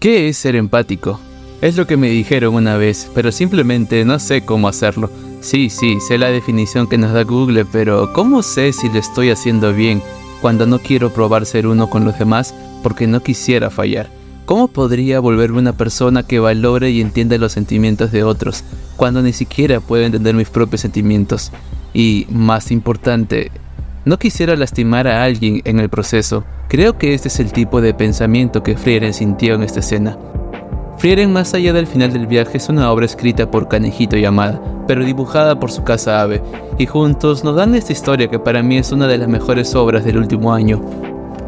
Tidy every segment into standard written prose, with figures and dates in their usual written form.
¿Qué es ser empático? Es lo que me dijeron una vez, pero simplemente no sé cómo hacerlo. Sí, sé la definición que nos da Google, pero ¿cómo sé si lo estoy haciendo bien cuando no quiero probar ser uno con los demás porque no quisiera fallar? ¿Cómo podría volverme una persona que valore y entienda los sentimientos de otros cuando ni siquiera puedo entender mis propios sentimientos? Y, más importante, no quisiera lastimar a alguien en el proceso. Creo que este es el tipo de pensamiento que Frieren sintió en esta escena. Frieren, más allá del final del viaje, es una obra escrita por Kanehito Yamada, pero dibujada por Tsukasa Abe, y juntos nos dan esta historia que para mí es una de las mejores obras del último año.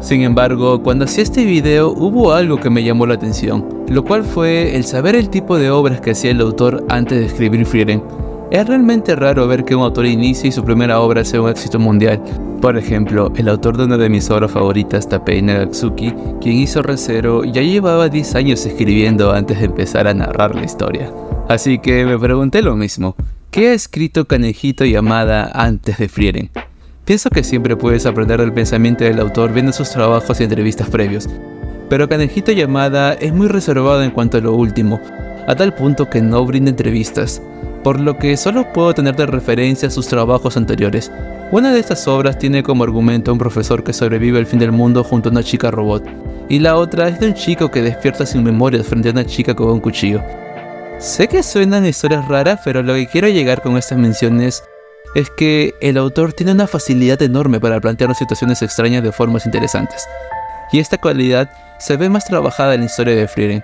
Sin embargo, cuando hacía este video hubo algo que me llamó la atención, lo cual fue el saber el tipo de obras que hacía el autor antes de escribir Frieren. Es realmente raro ver que un autor inicie y su primera obra sea un éxito mundial. Por ejemplo, el autor de una de mis obras favoritas, Tapei Nagatsuki, quien hizo Re:Zero, ya llevaba 10 años escribiendo antes de empezar a narrar la historia. Así que me pregunté lo mismo, ¿qué ha escrito Kanehito Yamada antes de Frieren? Pienso que siempre puedes aprender del pensamiento del autor viendo sus trabajos y entrevistas previos, pero Kanehito Yamada es muy reservado en cuanto a lo último, a tal punto que no brinda entrevistas, por lo que solo puedo tener de referencia sus trabajos anteriores. Una de estas obras tiene como argumento a un profesor que sobrevive al fin del mundo junto a una chica robot, y la otra es de un chico que despierta sin memorias frente a una chica con un cuchillo. Sé que suenan historias raras, pero lo que quiero llegar con estas menciones es que el autor tiene una facilidad enorme para plantear situaciones extrañas de formas interesantes, y esta cualidad se ve más trabajada en la historia de Frieren.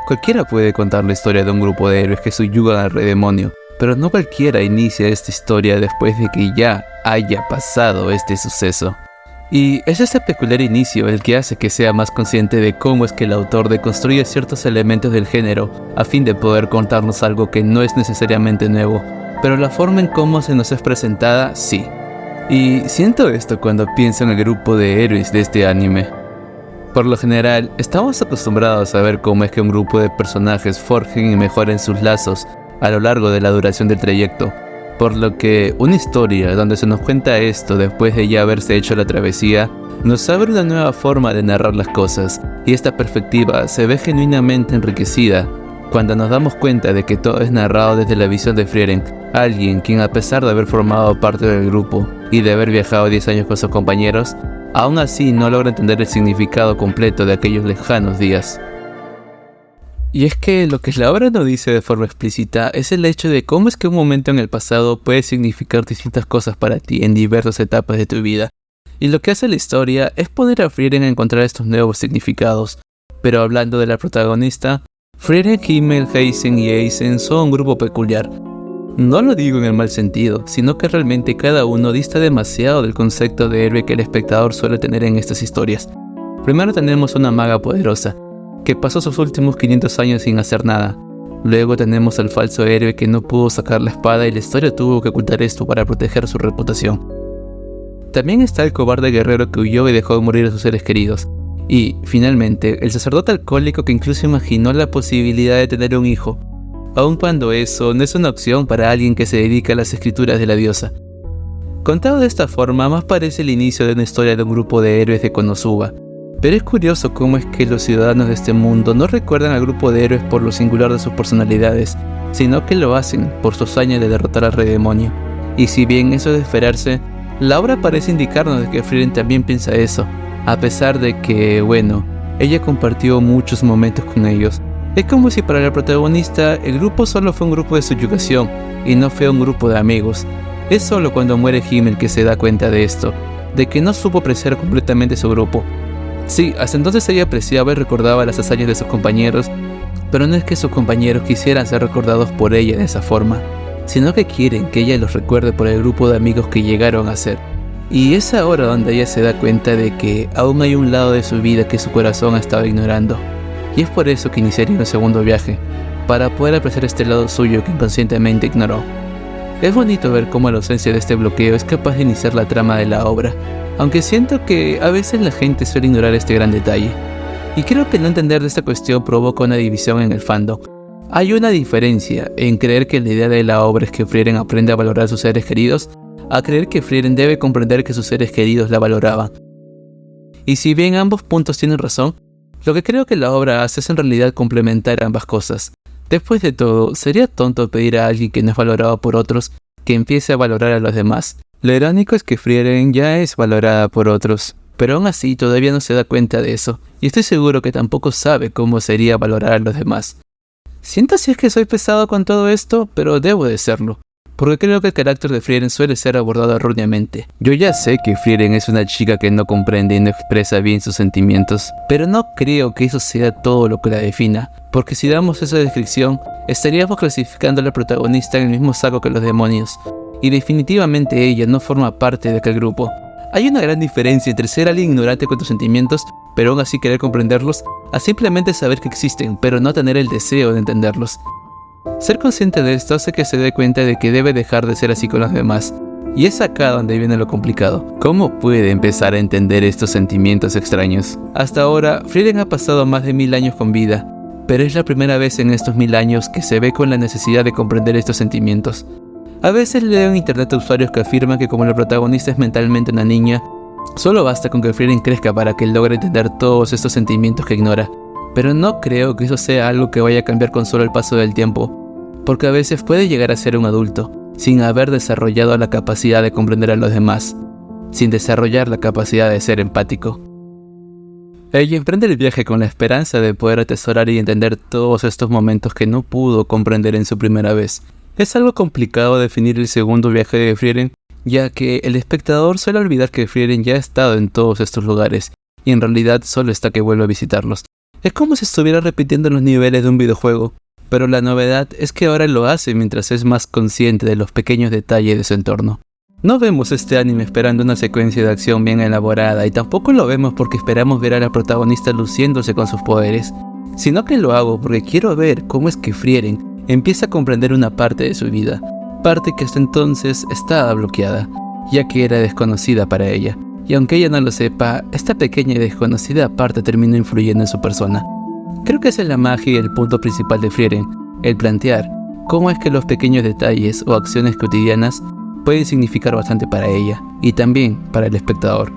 Cualquiera puede contar la historia de un grupo de héroes que subyugan al rey demonio, pero no cualquiera inicia esta historia después de que ya haya pasado este suceso. Y es este peculiar inicio el que hace que sea más consciente de cómo es que el autor deconstruye ciertos elementos del género a fin de poder contarnos algo que no es necesariamente nuevo, pero la forma en cómo se nos es presentada, sí. Y siento esto cuando pienso en el grupo de héroes de este anime. Por lo general, estamos acostumbrados a ver cómo es que un grupo de personajes forjen y mejoren sus lazos a lo largo de la duración del trayecto, por lo que una historia donde se nos cuenta esto después de ya haberse hecho la travesía, nos abre una nueva forma de narrar las cosas, y esta perspectiva se ve genuinamente enriquecida cuando nos damos cuenta de que todo es narrado desde la visión de Frieren, alguien quien, a pesar de haber formado parte del grupo y de haber viajado 10 años con sus compañeros, aún así no logra entender el significado completo de aquellos lejanos días. Y es que lo que la obra no dice de forma explícita es el hecho de cómo es que un momento en el pasado puede significar distintas cosas para ti en diversas etapas de tu vida. Y lo que hace la historia es poner a Frieren a encontrar estos nuevos significados. Pero hablando de la protagonista, Frieren, Himmel, Heisen y Eisen son un grupo peculiar. No lo digo en el mal sentido, sino que realmente cada uno dista demasiado del concepto de héroe que el espectador suele tener en estas historias. Primero tenemos una maga poderosa, que pasó sus últimos 500 años sin hacer nada. Luego tenemos al falso héroe que no pudo sacar la espada y la historia tuvo que ocultar esto para proteger su reputación. También está el cobarde guerrero que huyó y dejó morir a sus seres queridos. Y, finalmente, el sacerdote alcohólico que incluso imaginó la posibilidad de tener un hijo, aun cuando eso no es una opción para alguien que se dedica a las escrituras de la diosa. Contado de esta forma, más parece el inicio de una historia de un grupo de héroes de Konosuba. Pero es curioso cómo es que los ciudadanos de este mundo no recuerdan al grupo de héroes por lo singular de sus personalidades, sino que lo hacen por su hazaña de derrotar al rey demonio. Y si bien eso es de esperarse, la obra parece indicarnos de que Frieren también piensa eso, a pesar de que, bueno, ella compartió muchos momentos con ellos. Es como si para la protagonista el grupo solo fue un grupo de subyugación y no fue un grupo de amigos. Es solo cuando muere Himmel que se da cuenta de esto, de que no supo apreciar completamente su grupo. Sí, hasta entonces ella apreciaba y recordaba las hazañas de sus compañeros, pero no es que sus compañeros quisieran ser recordados por ella de esa forma, sino que quieren que ella los recuerde por el grupo de amigos que llegaron a ser. Y es ahora donde ella se da cuenta de que aún hay un lado de su vida que su corazón ha estado ignorando. Y es por eso que iniciaría un segundo viaje, para poder apreciar este lado suyo que inconscientemente ignoró. Es bonito ver cómo la ausencia de este bloqueo es capaz de iniciar la trama de la obra, aunque siento que a veces la gente suele ignorar este gran detalle. Y creo que no entender de esta cuestión provoca una división en el fandom. Hay una diferencia en creer que la idea de la obra es que Frieren aprende a valorar a sus seres queridos, a creer que Frieren debe comprender que sus seres queridos la valoraban. Y si bien ambos puntos tienen razón, Lo que creo que la obra hace es en realidad complementar ambas cosas. Después de todo, sería tonto pedir a alguien que no es valorado por otros que empiece a valorar a los demás. Lo irónico es que Frieren ya es valorada por otros, pero aún así todavía no se da cuenta de eso, y estoy seguro que tampoco sabe cómo sería valorar a los demás. Siento si es que soy pesado con todo esto, pero debo de serlo, porque creo que el carácter de Frieren suele ser abordado erróneamente. Yo ya sé que Frieren es una chica que no comprende y no expresa bien sus sentimientos, pero no creo que eso sea todo lo que la defina, porque si damos esa descripción, estaríamos clasificando a la protagonista en el mismo saco que los demonios, y definitivamente ella no forma parte de aquel grupo. Hay una gran diferencia entre ser alguien ignorante con tus sentimientos, pero aún así querer comprenderlos, a simplemente saber que existen, pero no tener el deseo de entenderlos. Ser consciente de esto hace que se dé cuenta de que debe dejar de ser así con los demás, y es acá donde viene lo complicado. ¿Cómo puede empezar a entender estos sentimientos extraños? Hasta ahora, Frieren ha pasado más de 1000 años con vida, pero es la primera vez en estos 1000 años que se ve con la necesidad de comprender estos sentimientos. A veces leo en internet a usuarios que afirman que como la protagonista es mentalmente una niña, solo basta con que Frieren crezca para que logre entender todos estos sentimientos que ignora. Pero no creo que eso sea algo que vaya a cambiar con solo el paso del tiempo, porque a veces puede llegar a ser un adulto, sin haber desarrollado la capacidad de comprender a los demás, sin desarrollar la capacidad de ser empático. Ella emprende el viaje con la esperanza de poder atesorar y entender todos estos momentos que no pudo comprender en su primera vez. Es algo complicado definir el segundo viaje de Frieren, ya que el espectador suele olvidar que Frieren ya ha estado en todos estos lugares, y en realidad solo está que vuelve a visitarlos. Es como si estuviera repitiendo los niveles de un videojuego, pero la novedad es que ahora lo hace mientras es más consciente de los pequeños detalles de su entorno. No vemos este anime esperando una secuencia de acción bien elaborada, y tampoco lo vemos porque esperamos ver a la protagonista luciéndose con sus poderes, sino que lo hago porque quiero ver cómo es que Frieren empieza a comprender una parte de su vida, parte que hasta entonces estaba bloqueada, ya que era desconocida para ella, y aunque ella no lo sepa, esta pequeña y desconocida parte terminó influyendo en su persona. Creo que esa es la magia y el punto principal de Frieren, el plantear cómo es que los pequeños detalles o acciones cotidianas pueden significar bastante para ella, y también para el espectador.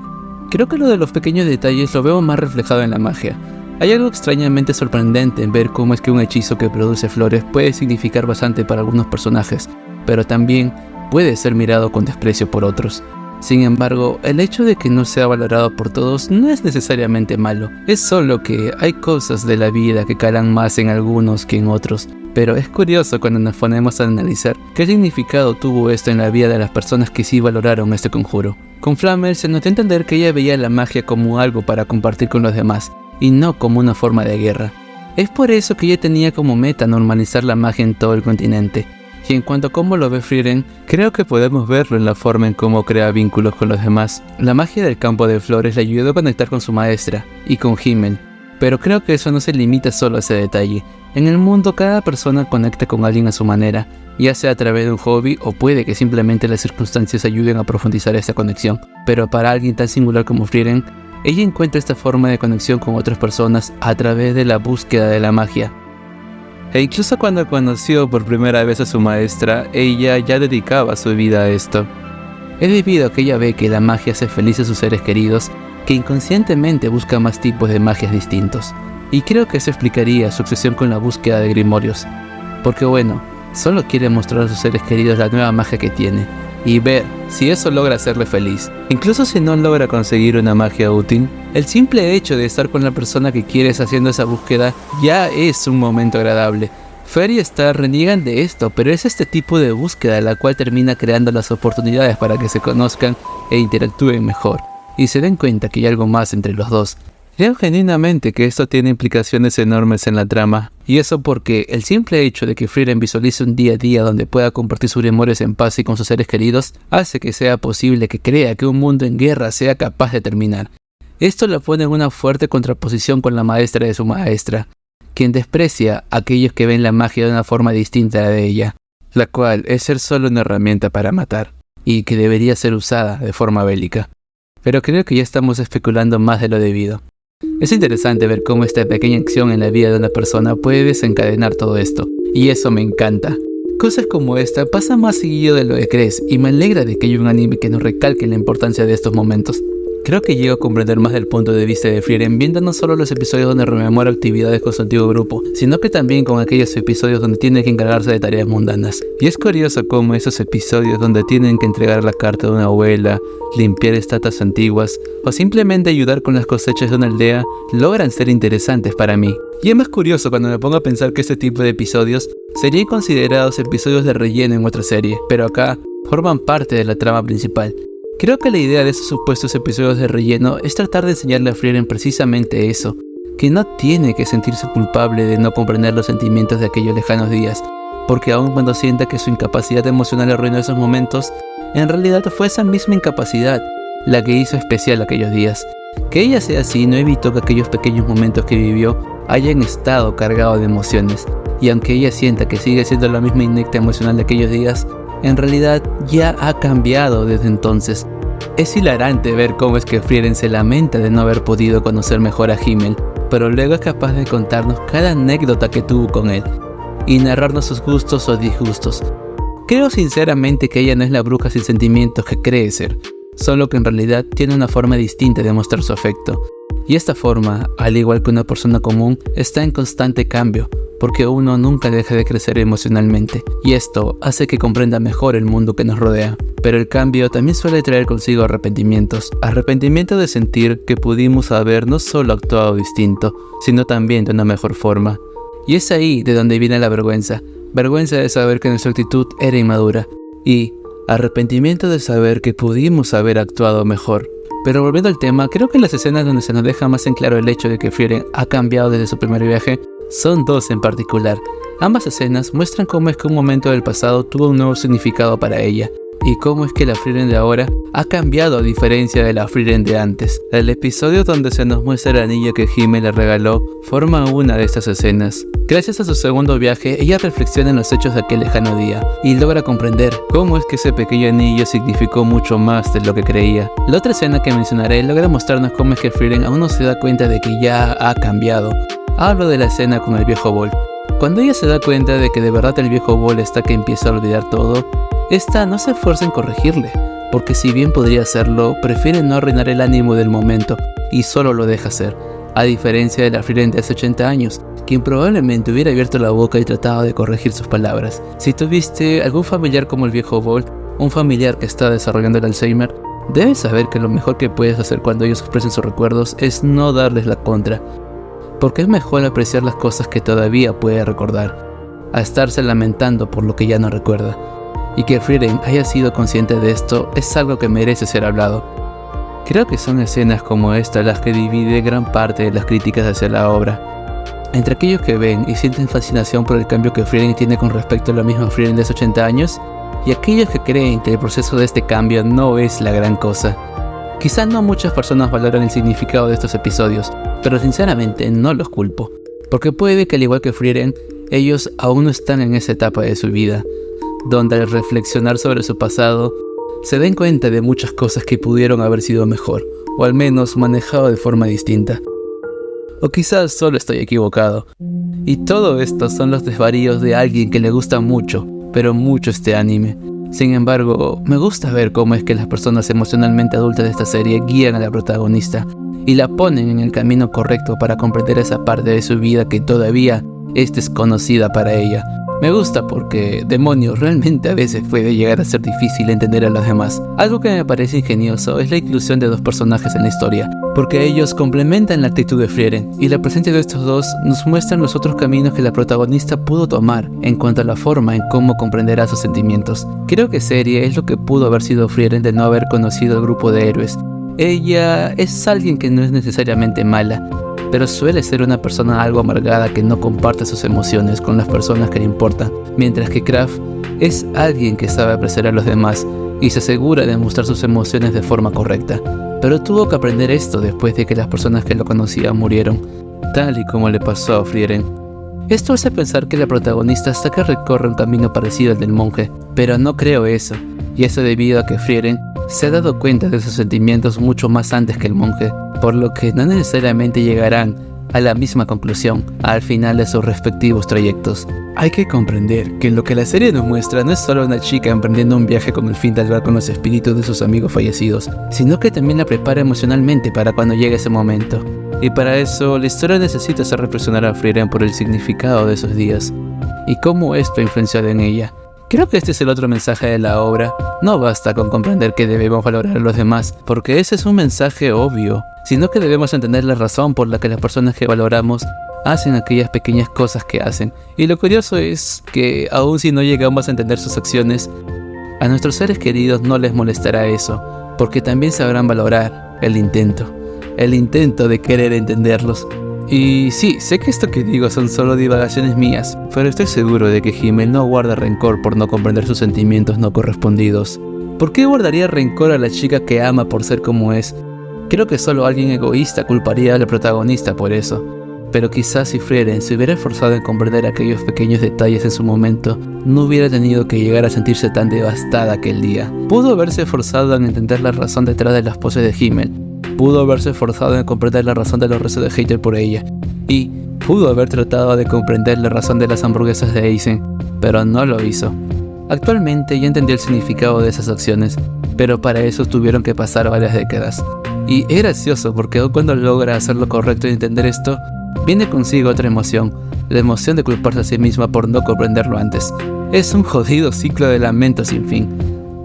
Creo que lo de los pequeños detalles lo veo más reflejado en la magia. Hay algo extrañamente sorprendente en ver cómo es que un hechizo que produce flores puede significar bastante para algunos personajes, pero también puede ser mirado con desprecio por otros. Sin embargo, el hecho de que no sea valorado por todos no es necesariamente malo, es solo que hay cosas de la vida que calan más en algunos que en otros. Pero es curioso cuando nos ponemos a analizar qué significado tuvo esto en la vida de las personas que sí valoraron este conjuro. Con Flamel se nos da a entender que ella veía la magia como algo para compartir con los demás, y no como una forma de guerra. Es por eso que ella tenía como meta normalizar la magia en todo el continente. Y en cuanto a cómo lo ve Frieren, creo que podemos verlo en la forma en cómo crea vínculos con los demás. La magia del campo de flores le ayudó a conectar con su maestra y con Himmel, pero creo que eso no se limita solo a ese detalle. En el mundo cada persona conecta con alguien a su manera, ya sea a través de un hobby o puede que simplemente las circunstancias ayuden a profundizar esa conexión. Pero para alguien tan singular como Frieren, ella encuentra esta forma de conexión con otras personas a través de la búsqueda de la magia. E incluso cuando conoció por primera vez a su maestra, ella ya dedicaba su vida a esto. Es debido a que ella ve que la magia hace feliz a sus seres queridos, que inconscientemente busca más tipos de magias distintos. Y creo que eso explicaría su obsesión con la búsqueda de grimorios. Porque bueno, solo quiere mostrar a sus seres queridos la nueva magia que tiene, y ver si eso logra hacerle feliz. Incluso si no logra conseguir una magia útil, el simple hecho de estar con la persona que quieres haciendo esa búsqueda ya es un momento agradable. Fer y Star reniegan de esto, pero es este tipo de búsqueda la cual termina creando las oportunidades para que se conozcan e interactúen mejor, y se den cuenta que hay algo más entre los dos. Creo genuinamente que esto tiene implicaciones enormes en la trama, y eso porque el simple hecho de que Frieren visualice un día a día donde pueda compartir sus memorias en paz y con sus seres queridos, hace que sea posible que crea que un mundo en guerra sea capaz de terminar. Esto la pone en una fuerte contraposición con la maestra de su maestra, quien desprecia a aquellos que ven la magia de una forma distinta a la de ella, la cual es ser solo una herramienta para matar, y que debería ser usada de forma bélica. Pero creo que ya estamos especulando más de lo debido. Es interesante ver cómo esta pequeña acción en la vida de una persona puede desencadenar todo esto, y eso me encanta. Cosas como esta pasan más seguido de lo que crees, y me alegra de que haya un anime que nos recalque la importancia de estos momentos. Creo que llego a comprender más del punto de vista de Frieren viendo no solo los episodios donde rememora actividades con su antiguo grupo, sino que también con aquellos episodios donde tiene que encargarse de tareas mundanas. Y es curioso cómo esos episodios donde tienen que entregar la carta de una abuela, limpiar estatuas antiguas o simplemente ayudar con las cosechas de una aldea logran ser interesantes para mí. Y es más curioso cuando me pongo a pensar que este tipo de episodios serían considerados episodios de relleno en otra serie, pero acá forman parte de la trama principal. Creo que la idea de esos supuestos episodios de relleno es tratar de enseñarle a Frieren precisamente eso, que no tiene que sentirse culpable de no comprender los sentimientos de aquellos lejanos días, porque aun cuando sienta que su incapacidad emocional arruinó esos momentos, en realidad fue esa misma incapacidad la que hizo especial aquellos días. Que ella sea así no evitó que aquellos pequeños momentos que vivió hayan estado cargados de emociones, y aunque ella sienta que sigue siendo la misma inecta emocional de aquellos días, en realidad ya ha cambiado desde entonces. Es hilarante ver cómo es que Frieren se lamenta de no haber podido conocer mejor a Himmel, pero luego es capaz de contarnos cada anécdota que tuvo con él, y narrarnos sus gustos o disgustos. Creo sinceramente que ella no es la bruja sin sentimientos que cree ser, solo que en realidad tiene una forma distinta de mostrar su afecto. Y esta forma, al igual que una persona común, está en constante cambio, porque uno nunca deja de crecer emocionalmente, y esto hace que comprenda mejor el mundo que nos rodea. Pero el cambio también suele traer consigo arrepentimientos. Arrepentimiento de sentir que pudimos haber no solo actuado distinto, sino también de una mejor forma. Y es ahí de donde viene la vergüenza. Vergüenza de saber que nuestra actitud era inmadura. Y arrepentimiento de saber que pudimos haber actuado mejor. Pero volviendo al tema, creo que las escenas donde se nos deja más en claro el hecho de que Frieren ha cambiado desde su primer viaje son dos en particular. Ambas escenas muestran cómo es que un momento del pasado tuvo un nuevo significado para ella, y cómo es que la Frieren de ahora ha cambiado a diferencia de la Frieren de antes. El episodio donde se nos muestra el anillo que Himmel le regaló forma una de estas escenas. Gracias a su segundo viaje, ella reflexiona en los hechos de aquel lejano día, y logra comprender cómo es que ese pequeño anillo significó mucho más de lo que creía. La otra escena que mencionaré logra mostrarnos cómo es que Frieren aún no se da cuenta de que ya ha cambiado. Hablo de la escena con el viejo Vol. Cuando ella se da cuenta de que de verdad el viejo Vol está que empieza a olvidar todo, esta no se esfuerza en corregirle, porque si bien podría hacerlo, prefiere no arruinar el ánimo del momento y solo lo deja hacer, a diferencia de la Frieren de hace 80 años, quien probablemente hubiera abierto la boca y tratado de corregir sus palabras. Si tuviste algún familiar como el viejo Vol, un familiar que está desarrollando el Alzheimer, debes saber que lo mejor que puedes hacer cuando ellos expresen sus recuerdos es no darles la contra, porque es mejor apreciar las cosas que todavía puede recordar, a estarse lamentando por lo que ya no recuerda. Y que Frieren haya sido consciente de esto es algo que merece ser hablado. Creo que son escenas como esta las que divide gran parte de las críticas hacia la obra. Entre aquellos que ven y sienten fascinación por el cambio que Frieren tiene con respecto a la misma Frieren de hace 80 años, y aquellos que creen que el proceso de este cambio no es la gran cosa. Quizá no muchas personas valoran el significado de estos episodios, pero sinceramente no los culpo, porque puede que al igual que Frieren, ellos aún no están en esa etapa de su vida, donde al reflexionar sobre su pasado, se den cuenta de muchas cosas que pudieron haber sido mejor, o al menos manejado de forma distinta. O quizás solo estoy equivocado, y todo esto son los desvaríos de alguien que le gusta mucho, pero mucho este anime. Sin embargo, me gusta ver cómo es que las personas emocionalmente adultas de esta serie guían a la protagonista, y la ponen en el camino correcto para comprender esa parte de su vida que todavía es desconocida para ella. Me gusta porque, demonios, realmente a veces puede llegar a ser difícil entender a los demás. Algo que me parece ingenioso es la inclusión de dos personajes en la historia, porque ellos complementan la actitud de Frieren, y la presencia de estos dos nos muestran los otros caminos que la protagonista pudo tomar en cuanto a la forma en cómo comprenderá sus sentimientos. Creo que serie es lo que pudo haber sido Frieren de no haber conocido al grupo de héroes. Ella es alguien que no es necesariamente mala, pero suele ser una persona algo amargada que no comparte sus emociones con las personas que le importan, mientras que Kraft es alguien que sabe apreciar a los demás y se asegura de mostrar sus emociones de forma correcta, pero tuvo que aprender esto después de que las personas que lo conocían murieron, tal y como le pasó a Frieren. Esto hace pensar que la protagonista hasta que recorre un camino parecido al del monje, pero no creo eso, y eso debido a que Frieren se ha dado cuenta de sus sentimientos mucho más antes que el monje, por lo que no necesariamente llegarán a la misma conclusión al final de sus respectivos trayectos. Hay que comprender que lo que la serie nos muestra no es solo una chica emprendiendo un viaje con el fin de hablar con los espíritus de sus amigos fallecidos, sino que también la prepara emocionalmente para cuando llegue ese momento. Y para eso, la historia necesita hacer reflexionar a Frieren por el significado de esos días y cómo esto ha influenciado en ella. Creo que este es el otro mensaje de la obra. No basta con comprender que debemos valorar a los demás, porque ese es un mensaje obvio, sino que debemos entender la razón por la que las personas que valoramos hacen aquellas pequeñas cosas que hacen. Y lo curioso es que, aun si no llegamos a entender sus acciones, a nuestros seres queridos no les molestará eso, porque también sabrán valorar el intento de querer entenderlos. Y sí, sé que esto que digo son solo divagaciones mías, pero estoy seguro de que Himmel no guarda rencor por no comprender sus sentimientos no correspondidos. ¿Por qué guardaría rencor a la chica que ama por ser como es? Creo que solo alguien egoísta culparía al protagonista por eso. Pero quizás si Frieren se hubiera esforzado en comprender aquellos pequeños detalles en su momento, no hubiera tenido que llegar a sentirse tan devastada aquel día. Pudo haberse esforzado en entender la razón detrás de las poses de Himmel. Pudo haberse esforzado en comprender la razón de los rezos de Hater por ella, y pudo haber tratado de comprender la razón de las hamburguesas de Aizen, pero no lo hizo. Actualmente ya entendió el significado de esas acciones, pero para eso tuvieron que pasar varias décadas. Y es gracioso porque aun cuando logra hacer lo correcto y entender esto, viene consigo otra emoción, la emoción de culparse a sí misma por no comprenderlo antes. Es un jodido ciclo de lamento sin fin.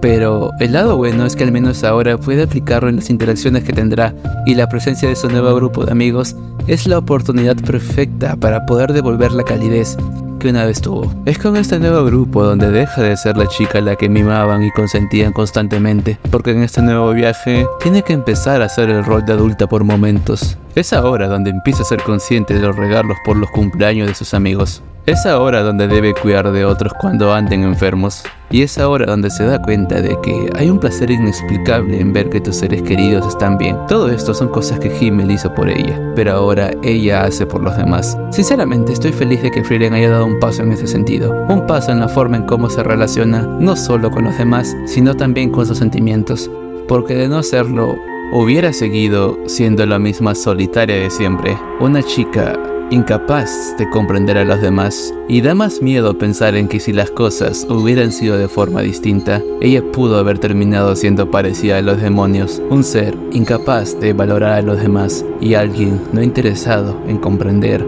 Pero el lado bueno es que al menos ahora puede aplicarlo en las interacciones que tendrá, y la presencia de su nuevo grupo de amigos es la oportunidad perfecta para poder devolver la calidez que una vez tuvo. Es con este nuevo grupo donde deja de ser la chica a la que mimaban y consentían constantemente, porque en este nuevo viaje tiene que empezar a hacer el rol de adulta por momentos. Es ahora donde empieza a ser consciente de los regalos por los cumpleaños de sus amigos. Es ahora donde debe cuidar de otros cuando anden enfermos. Y es ahora donde se da cuenta de que hay un placer inexplicable en ver que tus seres queridos están bien. Todo esto son cosas que Himmel hizo por ella, pero ahora ella hace por los demás. Sinceramente estoy feliz de que Frieren haya dado un paso en ese sentido. Un paso en la forma en cómo se relaciona, no solo con los demás, sino también con sus sentimientos. Porque de no hacerlo, hubiera seguido siendo la misma solitaria de siempre. Una chica incapaz de comprender a los demás, y da más miedo pensar en que si las cosas hubieran sido de forma distinta, ella pudo haber terminado siendo parecida a los demonios, un ser incapaz de valorar a los demás y alguien no interesado en comprender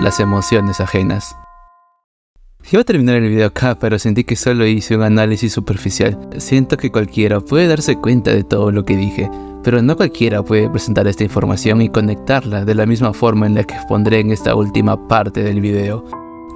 las emociones ajenas. Iba a terminar el video acá, pero sentí que solo hice un análisis superficial. Siento que cualquiera puede darse cuenta de todo lo que dije, pero no cualquiera puede presentar esta información y conectarla de la misma forma en la que expondré en esta última parte del video.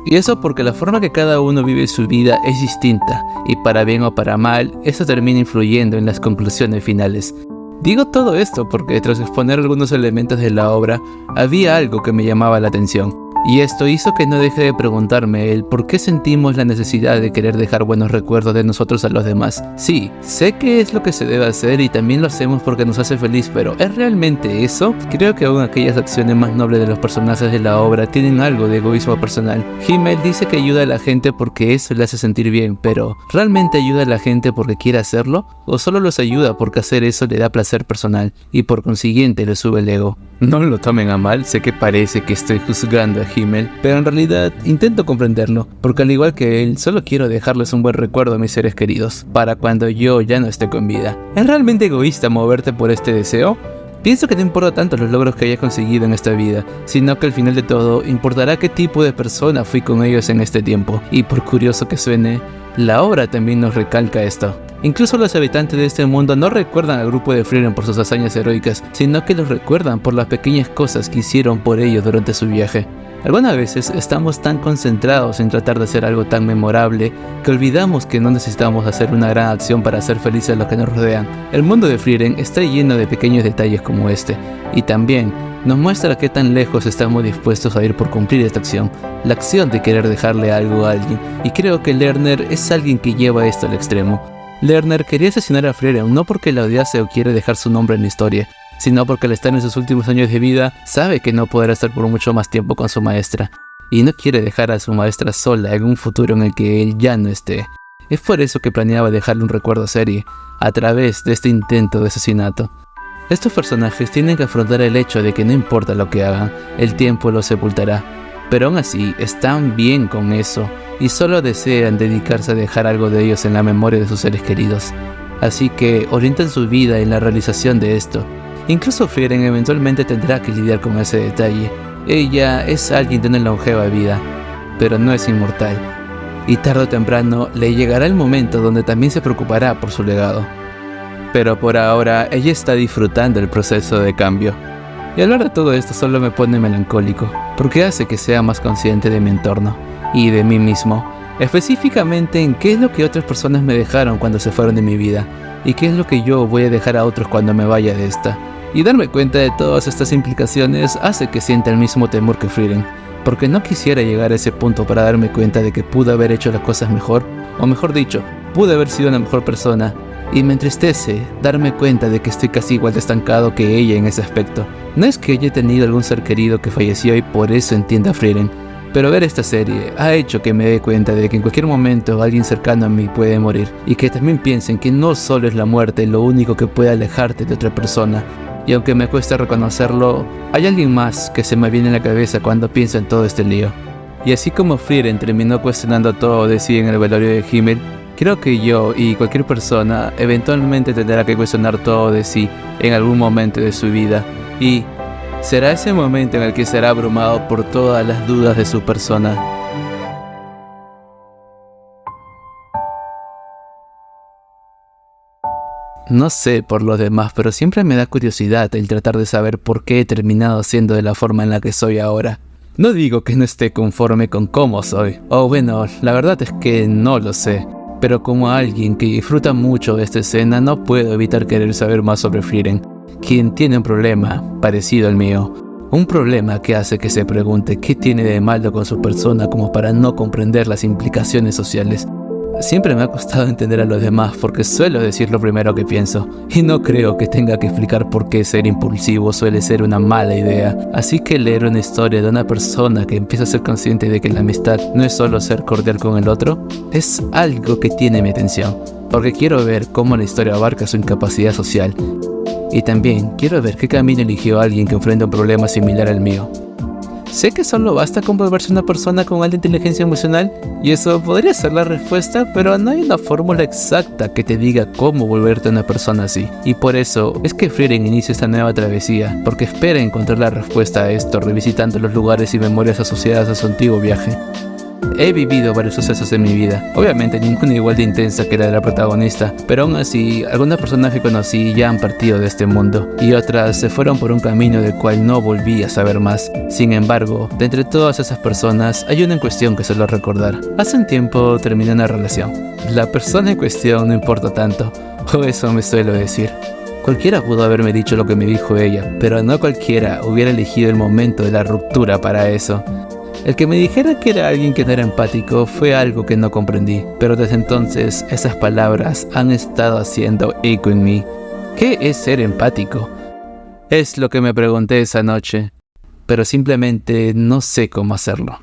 Y eso porque la forma que cada uno vive su vida es distinta, y para bien o para mal, eso termina influyendo en las conclusiones finales. Digo todo esto porque tras exponer algunos elementos de la obra, había algo que me llamaba la atención. Y esto hizo que no deje de preguntarme el por qué sentimos la necesidad de querer dejar buenos recuerdos de nosotros a los demás. Sí, sé que es lo que se debe hacer y también lo hacemos porque nos hace feliz, pero ¿es realmente eso? Creo que aún aquellas acciones más nobles de los personajes de la obra tienen algo de egoísmo personal. Himmel dice que ayuda a la gente porque eso le hace sentir bien, pero ¿realmente ayuda a la gente porque quiere hacerlo? ¿O solo los ayuda porque hacer eso le da placer personal y por consiguiente le sube el ego? No lo tomen a mal, sé que parece que estoy juzgando a Himmel, pero en realidad intento comprenderlo, porque al igual que él, solo quiero dejarles un buen recuerdo a mis seres queridos, para cuando yo ya no esté con vida. ¿Es realmente egoísta moverte por este deseo? Pienso que no importa tanto los logros que hayas conseguido en esta vida, sino que al final de todo, importará qué tipo de persona fui con ellos en este tiempo. Y por curioso que suene, la obra también nos recalca esto. Incluso los habitantes de este mundo no recuerdan al grupo de Frieren por sus hazañas heroicas, sino que los recuerdan por las pequeñas cosas que hicieron por ellos durante su viaje. Algunas veces estamos tan concentrados en tratar de hacer algo tan memorable que olvidamos que no necesitamos hacer una gran acción para hacer felices a los que nos rodean. El mundo de Frieren está lleno de pequeños detalles como este, y también nos muestra qué tan lejos estamos dispuestos a ir por cumplir esta acción, la acción de querer dejarle algo a alguien, y creo que Lerner es alguien que lleva esto al extremo. Lerner quería asesinar a Frieren no porque la odiase o quiere dejar su nombre en la historia, sino porque al estar en sus últimos años de vida, sabe que no podrá estar por mucho más tiempo con su maestra, y no quiere dejar a su maestra sola en un futuro en el que él ya no esté. Es por eso que planeaba dejarle un recuerdo a Serie, a través de este intento de asesinato. Estos personajes tienen que afrontar el hecho de que no importa lo que hagan, el tiempo los sepultará, pero aún así están bien con eso y solo desean dedicarse a dejar algo de ellos en la memoria de sus seres queridos. Así que orientan su vida en la realización de esto. Incluso Frieren eventualmente tendrá que lidiar con ese detalle. Ella es alguien de una longeva vida, pero no es inmortal. Y tarde o temprano le llegará el momento donde también se preocupará por su legado. Pero por ahora ella está disfrutando el proceso de cambio. Y hablar de todo esto solo me pone melancólico, porque hace que sea más consciente de mi entorno y de mí mismo, específicamente en qué es lo que otras personas me dejaron cuando se fueron de mi vida y qué es lo que yo voy a dejar a otros cuando me vaya de esta. Y darme cuenta de todas estas implicaciones hace que sienta el mismo temor que Frieren, porque no quisiera llegar a ese punto para darme cuenta de que pude haber hecho las cosas mejor, o mejor dicho, pude haber sido una mejor persona, y me entristece darme cuenta de que estoy casi igual de estancado que ella en ese aspecto. No es que haya tenido algún ser querido que falleció y por eso entienda a Frieren, pero ver esta serie ha hecho que me dé cuenta de que en cualquier momento alguien cercano a mí puede morir, y que también piensen que no solo es la muerte lo único que puede alejarte de otra persona. Y aunque me cuesta reconocerlo, hay alguien más que se me viene en la cabeza cuando pienso en todo este lío. Y así como Frieren terminó cuestionando todo de sí en el velorio de Himmel, creo que yo y cualquier persona eventualmente tendrá que cuestionar todo de sí en algún momento de su vida, y será ese momento en el que será abrumado por todas las dudas de su persona. No sé por los demás, pero siempre me da curiosidad el tratar de saber por qué he terminado siendo de la forma en la que soy ahora. No digo que no esté conforme con cómo soy, o bueno, la verdad es que no lo sé. Pero como alguien que disfruta mucho de esta escena, no puedo evitar querer saber más sobre Frieren, quien tiene un problema parecido al mío. Un problema que hace que se pregunte qué tiene de malo con su persona como para no comprender las implicaciones sociales. Siempre me ha costado entender a los demás porque suelo decir lo primero que pienso, y no creo que tenga que explicar por qué ser impulsivo suele ser una mala idea. Así que leer una historia de una persona que empieza a ser consciente de que la amistad no es solo ser cordial con el otro, es algo que tiene mi atención, porque quiero ver cómo la historia abarca su incapacidad social. Y también quiero ver qué camino eligió alguien que enfrenta un problema similar al mío. Sé que solo basta con volverse una persona con alta inteligencia emocional, y eso podría ser la respuesta, pero no hay una fórmula exacta que te diga cómo volverte una persona así. Y por eso es que Frieren inicia esta nueva travesía, porque espera encontrar la respuesta a esto revisitando los lugares y memorias asociadas a su antiguo viaje. He vivido varios sucesos en mi vida, obviamente ninguna igual de intensa que la de la protagonista, pero aún así, algunas personas que conocí ya han partido de este mundo, y otras se fueron por un camino del cual no volví a saber más. Sin embargo, de entre todas esas personas, hay una en cuestión que suelo recordar. Hace un tiempo terminé una relación. La persona en cuestión no importa tanto, o eso me suelo decir. Cualquiera pudo haberme dicho lo que me dijo ella, pero no cualquiera hubiera elegido el momento de la ruptura para eso. El que me dijera que era alguien que no era empático fue algo que no comprendí, pero desde entonces esas palabras han estado haciendo eco en mí. ¿Qué es ser empático? Es lo que me pregunté esa noche, pero simplemente no sé cómo hacerlo.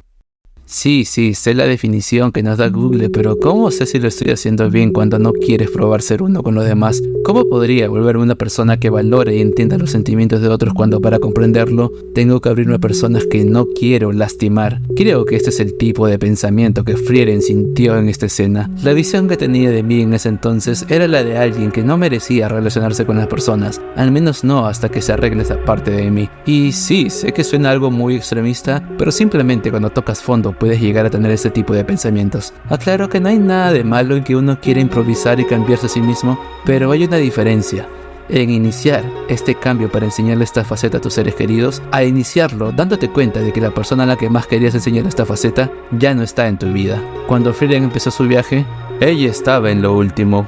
Sí, sé la definición que nos da Google, pero ¿cómo sé si lo estoy haciendo bien cuando no quieres probar ser uno con los demás? ¿Cómo podría volverme una persona que valore y entienda los sentimientos de otros cuando para comprenderlo tengo que abrirme a personas que no quiero lastimar? Creo que este es el tipo de pensamiento que Frieren sintió en esta escena. La visión que tenía de mí en ese entonces era la de alguien que no merecía relacionarse con las personas, al menos no hasta que se arregle esa parte de mí. Y sí, sé que suena algo muy extremista, pero simplemente cuando tocas fondo puedes llegar a tener este tipo de pensamientos. Aclaro que no hay nada de malo en que uno quiera improvisar y cambiarse a sí mismo, pero hay una diferencia en iniciar este cambio para enseñarle esta faceta a tus seres queridos, a iniciarlo dándote cuenta de que la persona a la que más querías enseñar esta faceta ya no está en tu vida. Cuando Frieren empezó su viaje, ella estaba en lo último.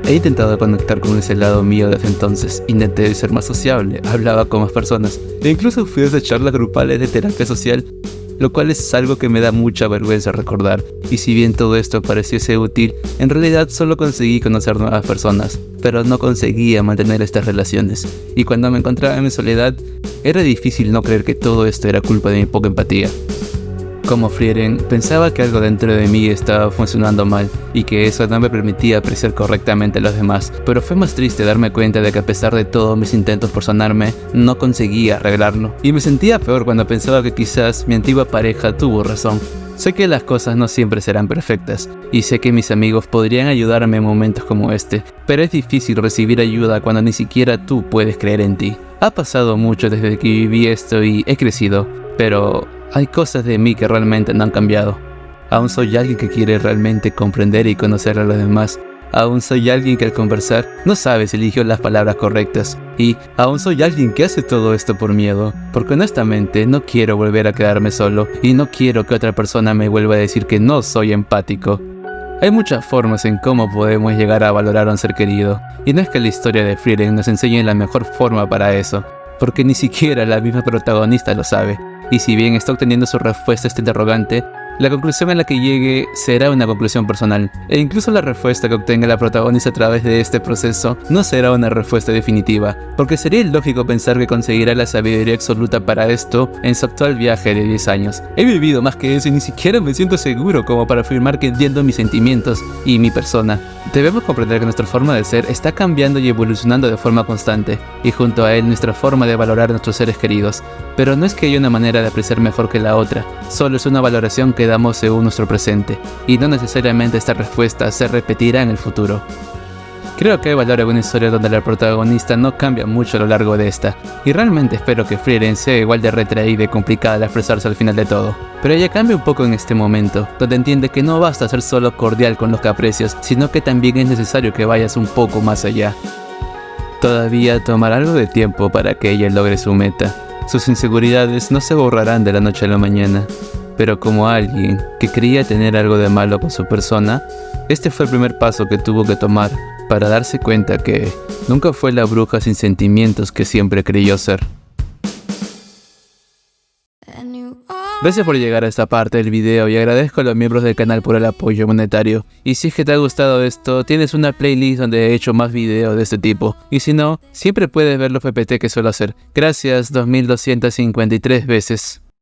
He intentado conectar con ese lado mío desde entonces. Intenté ser más sociable, hablaba con más personas e incluso fui a esas charlas grupales de terapia social, lo cual es algo que me da mucha vergüenza recordar. Y si bien todo esto pareciese útil, en realidad solo conseguí conocer nuevas personas, pero no conseguía mantener estas relaciones. Y cuando me encontraba en mi soledad, era difícil no creer que todo esto era culpa de mi poca empatía. Como Frieren, pensaba que algo dentro de mí estaba funcionando mal y que eso no me permitía apreciar correctamente a los demás, pero fue más triste darme cuenta de que a pesar de todos mis intentos por sanarme, no conseguía arreglarlo. Y me sentía peor cuando pensaba que quizás mi antigua pareja tuvo razón. Sé que las cosas no siempre serán perfectas, y sé que mis amigos podrían ayudarme en momentos como este, pero es difícil recibir ayuda cuando ni siquiera tú puedes creer en ti. Ha pasado mucho desde que viví esto y he crecido, pero hay cosas de mí que realmente no han cambiado. Aún soy alguien que quiere realmente comprender y conocer a los demás. Aún soy alguien que al conversar no sabe si eligió las palabras correctas. Y aún soy alguien que hace todo esto por miedo. Porque honestamente no quiero volver a quedarme solo. Y no quiero que otra persona me vuelva a decir que no soy empático. Hay muchas formas en cómo podemos llegar a valorar a un ser querido. Y no es que la historia de Frieren nos enseñe la mejor forma para eso. Porque ni siquiera la misma protagonista lo sabe. Y si bien está obteniendo su respuesta a este interrogante, la conclusión a la que llegue será una conclusión personal, e incluso la respuesta que obtenga la protagonista a través de este proceso no será una respuesta definitiva, porque sería ilógico pensar que conseguirá la sabiduría absoluta para esto en su actual viaje de 10 años. He vivido más que eso y ni siquiera me siento seguro como para afirmar que entiendo mis sentimientos y mi persona. Debemos comprender que nuestra forma de ser está cambiando y evolucionando de forma constante, y junto a él nuestra forma de valorar a nuestros seres queridos, pero no es que haya una manera de apreciar mejor que la otra, solo es una valoración que damos según nuestro presente, y no necesariamente esta respuesta se repetirá en el futuro. Creo que hay valor en una historia donde la protagonista no cambia mucho a lo largo de esta, y realmente espero que Frieren sea igual de retraída y complicada al expresarse al final de todo. Pero ella cambia un poco en este momento, donde entiende que no basta ser solo cordial con los que aprecias, sino que también es necesario que vayas un poco más allá. Todavía tomará algo de tiempo para que ella logre su meta. Sus inseguridades no se borrarán de la noche a la mañana. Pero como alguien que creía tener algo de malo con su persona, este fue el primer paso que tuvo que tomar para darse cuenta que nunca fue la bruja sin sentimientos que siempre creyó ser. Gracias por llegar a esta parte del video y agradezco a los miembros del canal por el apoyo monetario. Y si es que te ha gustado esto, tienes una playlist donde he hecho más videos de este tipo. Y si no, siempre puedes ver los PPT que suelo hacer. Gracias 2253 veces.